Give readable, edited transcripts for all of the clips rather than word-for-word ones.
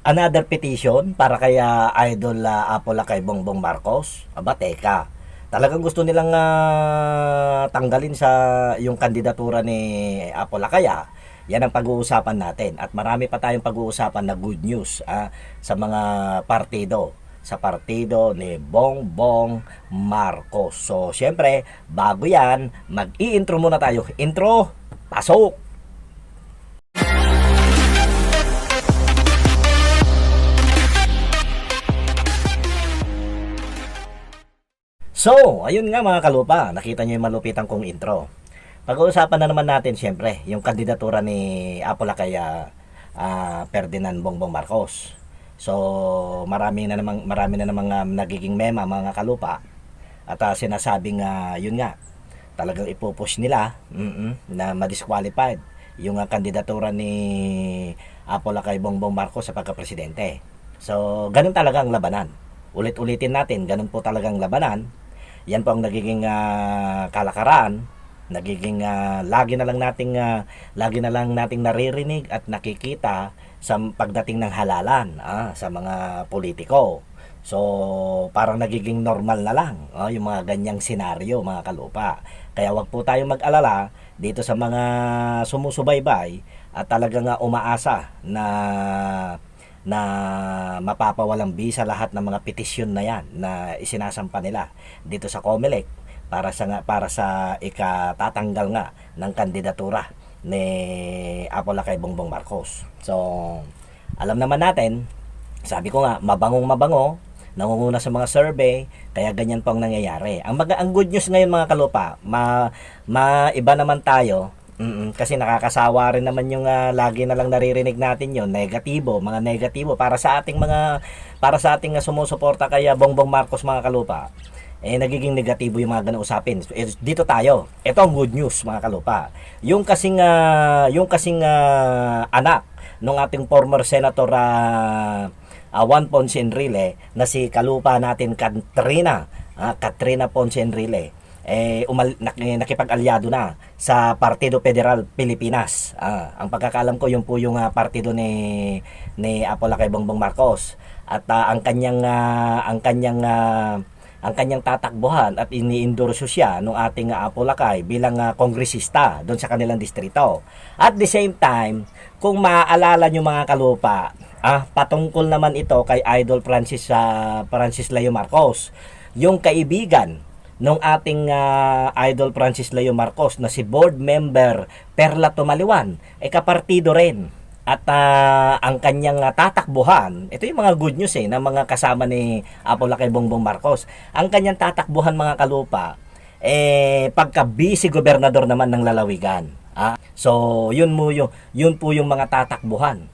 Another petition para kay Idol Apola kay Bongbong Marcos. Aba, teka. Talagang gusto nilang tanggalin sa yung kandidatura ni Apola kaya. Yan ang pag-uusapan natin at marami pa tayong pag-uusapan na good news sa mga partido sa partido ni Bongbong Marcos. So, syempre, bago yan, mag-i-intro muna tayo. Intro, pasok! So, ayun nga mga kalupa, nakita nyo yung malupitan kong intro. Pag-uusapan na naman natin siyempre yung kandidatura ni Apola kay Ferdinand Bongbong Marcos. So, marami na namang nagiging mema mga kalupa at sinasabing yun nga, talagang ipupush nila na ma-disqualified yung kandidatura ni Apola kay Bongbong Marcos sa pagka-presidente. So, ganun talaga ang labanan. Ulit-ulitin natin, ganun po talagang labanan. Yan po ang nagiging kalakaran, nagiging lagi na lang nating naririnig at nakikita sa pagdating ng halalan sa mga politiko. So, parang nagiging normal na lang yung mga ganyang senaryo mga kalupa. Kaya wag po tayong mag-alala dito sa mga sumusubaybay at talagang umaasa na mapapawalang bisa lahat ng mga petisyon na yan na isinasampa nila dito sa COMELEC para sa ikatatanggal nga ng kandidatura ni Apola kay Bongbong Marcos. So, alam naman natin, sabi ko nga, mabangong mabango, nangunguna sa mga survey, kaya ganyan po ang nangyayari. Ang good news ngayon mga kalupa, iba naman tayo. Kasi nakakasawa rin naman yung lagi na lang naririnig natin yon mga negatibo para sa ating sumusuporta kay Bongbong Marcos mga kalupa. Nagiging negatibo yung mga ganung usapin. Dito tayo. Ito ang good news mga kalupa. Yung kasing anak ng ating former senator Juan Ponce Enrile na si kalupa natin Katrina Ponce Enrile nakipag-alyado na sa Partido Federal Pilipinas. Ang pagkakaalam ko yung po yung partido ni Apola kay Bongbong Marcos at ang kanyang tatakbuhan at iniendorso siya ng ating Apola kay bilang kongresista doon sa kanilang distrito. At the same time, kung maaalala nyo mga kalupa, patungkol naman ito kay Idol Francis Leo Marcos, yung kaibigan nung ating Idol Francis Leo Marcos na si board member Perla Tumaliwan, kapartido rin. At ang kanyang tatakbuhan, ito yung mga good news na mga kasama ni Apola kay Bongbong Marcos. Ang kanyang tatakbuhan mga kalupa, pagka-vice gobernador naman ng lalawigan. So, yun po yung mga tatakbuhan.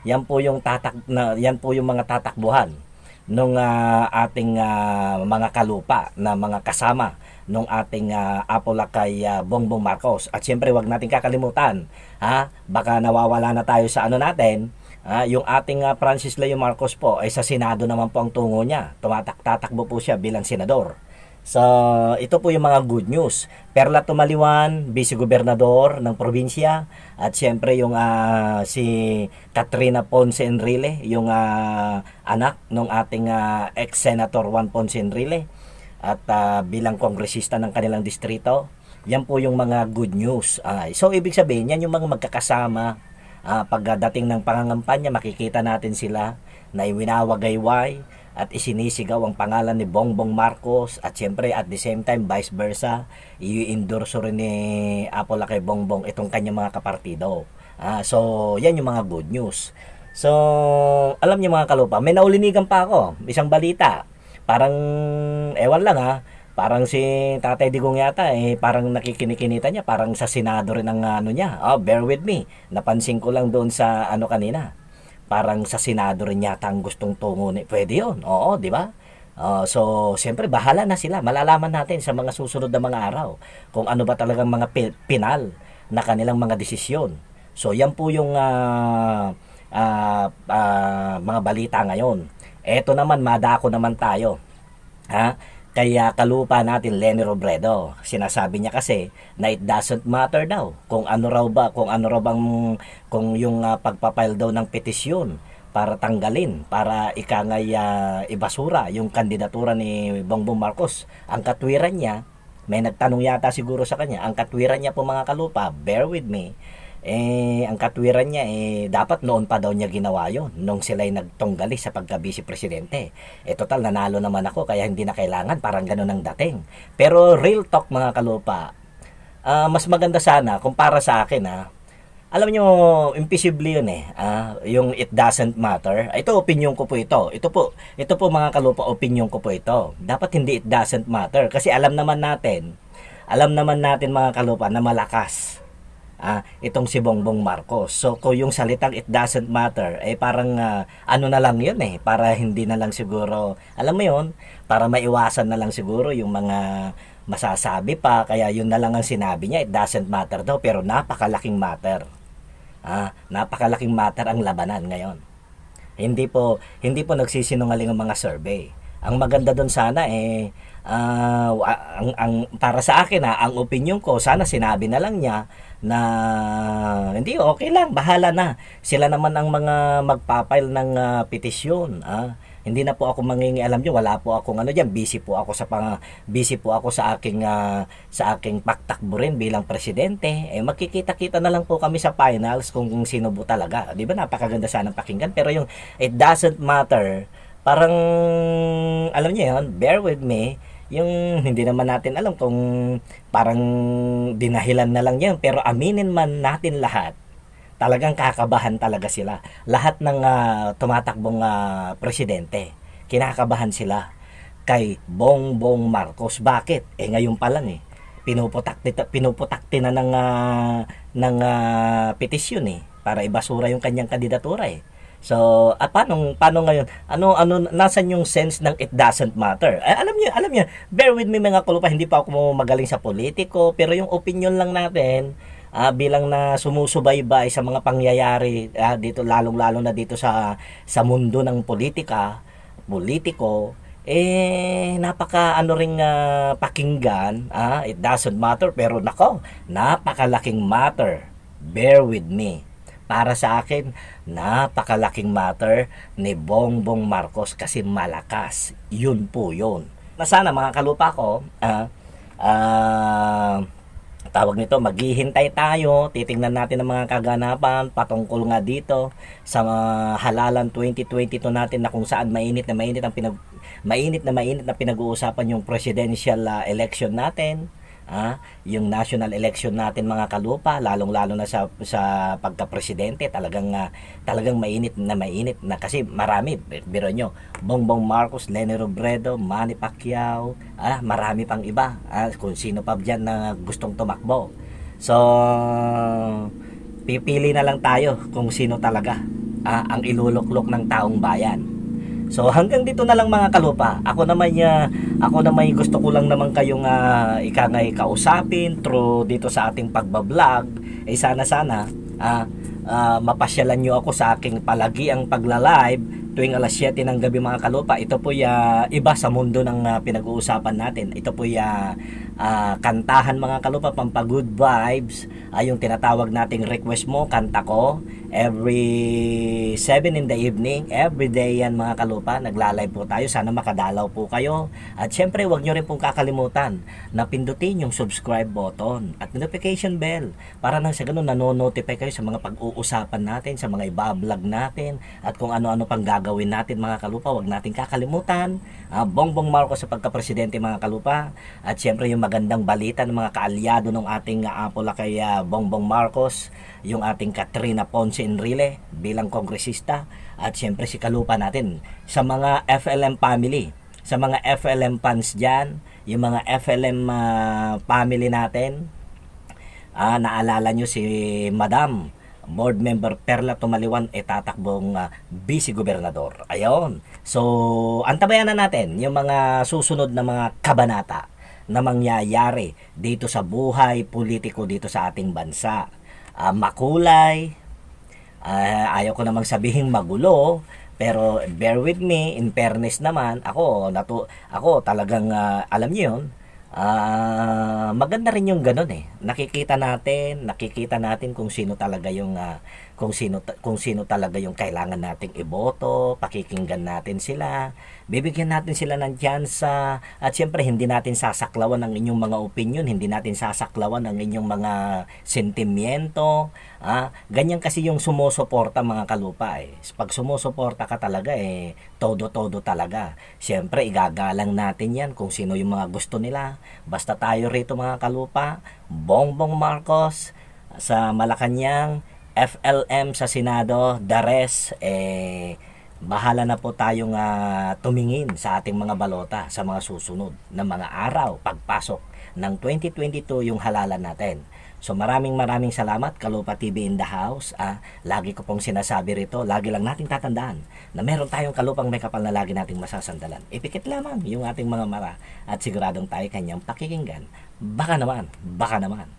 Yan po yung mga tatakbuhan nung ating mga kalupa na mga kasama nung ating Apola kay Bongbong Marcos. At siyempre wag natin kakalimutan, baka nawawala na tayo sa natin, yung ating Francis Leo Marcos po ay sa Senado naman po ang tungo niya. Tatakbo po siya bilang senador. So, ito po yung mga good news. Perla Tumaliwan, vice-gobernador ng probinsya. At siyempre yung si Katrina Ponce Enrile, yung anak ng ating ex-senator Juan Ponce Enrile. At bilang kongresista ng kanilang distrito. Yan po yung mga good news. So, ibig sabihin, yan yung mga magkakasama. Pagdating ng pangangampanya, makikita natin sila na iwinawagayway at isinisigaw ang pangalan ni Bongbong Marcos at siyempre at the same time vice versa i-endorso rin ni Apola kay Bongbong itong kanyang mga kapartido. So yan yung mga good news. So alam niyo mga kalupa, may naulinigan pa ako isang balita, parang ewan lang parang si Tatay Digong yata parang nakikinikinita niya, parang sa Senado rin ang niya. Bear with me, napansin ko lang doon sa kanina, parang sa Senado rin yata ang gustong tungo ni. Pwede yun, oo, di ba? So, siyempre, bahala na sila. Malalaman natin sa mga susunod na mga araw kung ano ba talagang mga pinal na kanilang mga desisyon. So, yan po yung mga balita ngayon. Eto naman, madako naman tayo. Kaya kalupa natin Leni Robredo, sinasabi niya kasi na it doesn't matter daw kung yung pagpapile daw ng petisyon para tanggalin, para ikangay ibasura yung kandidatura ni Bongbong Marcos. Ang katwiran niya, may nagtanong yata siguro sa kanya, ang katwiran niya po mga kalupa, bear with me, ang katwiran niya, dapat noon pa daw niya ginawa yon nung sila'y nagtunggali sa pagka-vice presidente. Total, nanalo naman ako, kaya hindi na kailangan, parang ganun ang dating. Pero real talk mga kalupa, mas maganda sana kung para sa akin alam nyo, imposible yun yung it doesn't matter. Ito, opinion ko po ito. Ito po mga kalupa, opinion ko po ito. Dapat hindi it doesn't matter. Kasi alam naman natin mga kalupa na malakas itong si Bongbong Marcos. So, kung yung salitang it doesn't matter, parang ano na lang yun para hindi na lang siguro, alam mo yun, para maiwasan na lang siguro yung mga masasabi pa, kaya yun na lang ang sinabi niya, it doesn't matter daw, pero napakalaking matter. Napakalaking matter ang labanan ngayon. Hindi po nagsisinungaling ang mga survey. Ang maganda doon sana para sa akin ang opinion ko, sana sinabi na lang niya na hindi, okay lang, bahala na. Sila naman ang mga magpapile ng petisyon. Hindi na po ako mangingialam niyo, wala po akong diyan, busy po ako sa aking pagtakbo rin bilang presidente. Magkikita-kita na lang po kami sa finals kung sino po talaga. 'Di ba? Napakaganda sana pakinggan, pero yung it doesn't matter, parang alam niyo 'yon, bear with me. Yung hindi naman natin alam kung parang dinahilan na lang yan, pero aminin man natin lahat, talagang kakabahan talaga sila. Lahat ng tumatakbong presidente, kinakabahan sila kay Bongbong Marcos. Bakit? Ngayon pa lang pinuputakti na ng petisyon para ibasura yung kanyang kandidatura So, paano ngayon? Nasan yung sense ng it doesn't matter? Alam niyo, bear with me mga kalupa, hindi pa ako magaling sa politiko, pero yung opinion lang natin, bilang na sumusubaybay sa mga pangyayari dito, lalong-lalo na dito sa mundo ng politiko, napaka ring pakinggan, it doesn't matter, pero nako, napakalaking matter. Bear with me. Para sa akin, napakalaking matter ni Bongbong Marcos kasi malakas. Yun po yun. Na sana mga kalupa ko, tawag nito, maghihintay tayo, titingnan natin ang mga kaganapan patungkol nga dito sa halalan 2022 natin, na kung saan mainit na pinag-uusapan yung presidential election natin. Yung national election natin mga kalupa, lalong-lalo na sa pagka-presidente, talagang mainit na kasi marami, biro nyo, Bongbong Marcos, Leni Robredo, Manny Pacquiao, marami pang iba, kung sino pa dyan na gustong tumakbo. So, pipili na lang tayo kung sino talaga ang iluluklok ng taong bayan. So hanggang dito na lang mga kalupa. Ako naman gusto ko lang naman kayong kausapin through dito sa ating pagbablog. Sana mapasyalan nyo ako sa aking palagiang pagla-live tuwing alas 7 ng gabi mga kalupa. Ito po iba sa mundo ng pinag-uusapan natin. Ito po kantahan mga kalupa, pampa-good vibes. Yung tinatawag nating request mo, kanta ko. Every 7 in the evening, every day yan mga kalupa, nagla-live po tayo. Sana makadalaw po kayo. At syempre, huwag nyo rin pong kakalimutan na pindutin yung subscribe button at notification bell para nang sa ganun nanonotify kayo sa mga pag-uusapan natin, sa mga ibablog natin, at kung ano-ano pang gagawin natin mga kalupa. Huwag natin kakalimutan Bongbong Marcos sa pagka-presidente mga kalupa. At syempre yung magandang balita ng mga kaalyado ng ating apula kay Bongbong Marcos, yung ating Katrina Ponce Enrile bilang kongresista, at syempre si kalupa natin sa mga FLM family, sa mga FLM fans dyan, yung mga FLM family natin. Naalala nyo si Madam Board Member Perla Tumaliwan tatakbong vice gobernador. Ayon. So, antabayan na natin yung mga susunod na mga kabanata na mangyayari dito sa buhay politiko dito sa ating bansa. Makulay, ayaw ko namang sabihin magulo, pero bear with me, in fairness naman, ako talagang alam niyo yun, maganda rin yung ganun nakikita natin kung sino talaga yung kung sino talaga yung kailangan nating iboto, pakikinggan natin sila, bibigyan natin sila ng tsansa, at siyempre hindi natin sasaklawan ang inyong mga opinion, hindi natin sasaklawan ang inyong mga sentimiento. Ganyan kasi yung sumusuporta mga kalupa eh. Pag sumusuporta ka talaga eh, todo-todo talaga. Siyempre igagalang natin yan kung sino yung mga gusto nila. Basta tayo rito mga kalupa, Bongbong Marcos sa Malacanang, FLM sa Senado, the rest, bahala na po tayong tumingin sa ating mga balota sa mga susunod na mga araw pagpasok ng 2022 yung halalan natin. So maraming salamat Kalupa TV in the house. Lagi ko pong sinasabi rito, lagi lang nating tatandaan na meron tayong kalupang may kapal na lagi nating masasandalan. Ipikit lamang yung ating mga mata at siguradong tayo kanyang pakikinggan. Baka naman,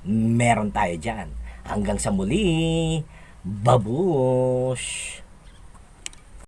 meron tayo dyan. Hanggang sa muli, babush!